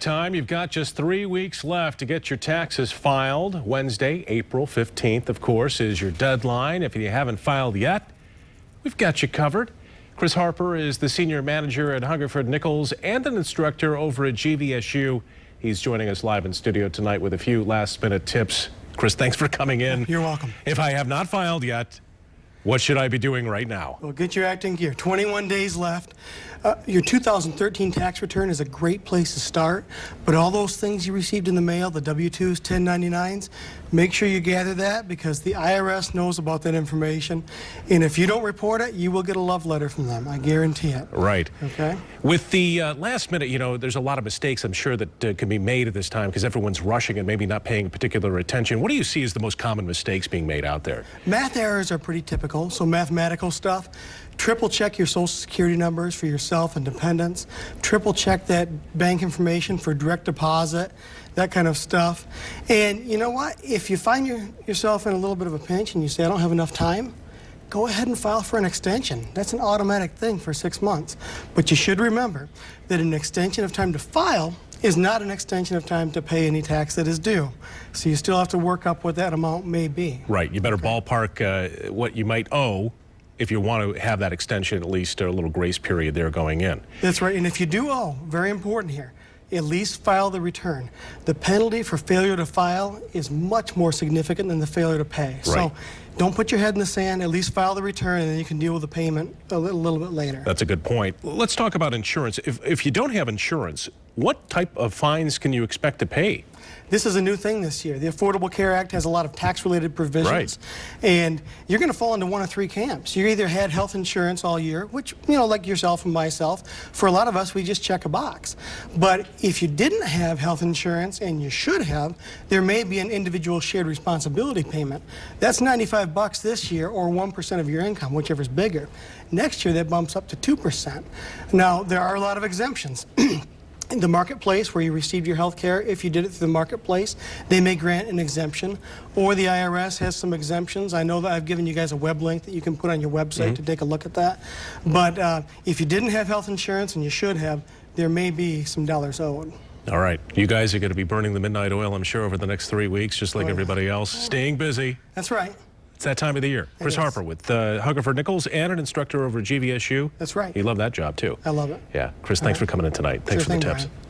time. You've got just 3 weeks left to get your taxes filed. Wednesday, April 15th, of course, is your deadline. If you haven't filed yet, we've got you covered. Chris Harper is the senior manager at Hungerford Nicholas and an instructor over at GVSU. He's joining us live in studio tonight with a few last-minute tips. Chris, thanks for coming in. You're welcome. If I have not filed yet, what should I be doing right now? Well, get your act in gear. 21 days left. Your 2013 tax return is a great place to start, but all those things you received in the mail, the W-2s, 1099s, make sure you gather that because the IRS knows about that information, and if you don't report it, you will get a love letter from them. I guarantee it. Right. Okay? With the last minute, you know, there's a lot of mistakes I'm sure that can be made at this time because everyone's rushing and maybe not paying particular attention. What do you see as the most common mistakes being made out there? Math errors are pretty typical, so mathematical stuff. Triple check your social security numbers for yourself and dependents. Triple check that bank information for direct deposit, that kind of stuff. And you know what? If you find yourself in a little bit of a pinch and you say, I don't have enough time, go ahead and file for an extension. That's an automatic thing for 6 months. But you should remember that an extension of time to file is not an extension of time to pay any tax that is due. So you still have to work up what that amount may be. Right. You better ballpark what you might owe if you want to have that extension, at least a little grace period there going in. That's right. And if you do owe, very important here, at least file the return. The penalty for failure to file is much more significant than the failure to pay. Right. So don't put your head in the sand. At least file the return, and then you can deal with the payment a little bit later. That's a good point. Let's talk about insurance. If you don't have insurance, what type of fines can you expect to pay? This is a new thing this year. The Affordable Care Act has a lot of tax-related provisions. Right. And you're going to fall into one of three camps. You either had health insurance all year, which, you know, like yourself and myself, for a lot of us, we just check a box. But if you didn't have health insurance, and you should have, there may be an individual shared responsibility payment. That's $95 this year, or 1% of your income, whichever's bigger. Next year, that bumps up to 2%. Now, there are a lot of exemptions. In the marketplace where you received your health care, if you did it through the marketplace, they may grant an exemption, or the IRS has some exemptions. I know that I've given you guys a web link that you can put on your website to take a look at that. But if you didn't have health insurance, and you should have, there may be some dollars owed. All right. You guys are going to be burning the midnight oil, I'm sure, over the next 3 weeks, just like everybody else. Staying busy. That's right. It's that time of the year. Chris Harper with Hungerford Nicholas and an instructor over at GVSU. That's right. You love that job, too. I love it. Yeah. Chris, thanks for coming in tonight. Thanks for the tips. Brian.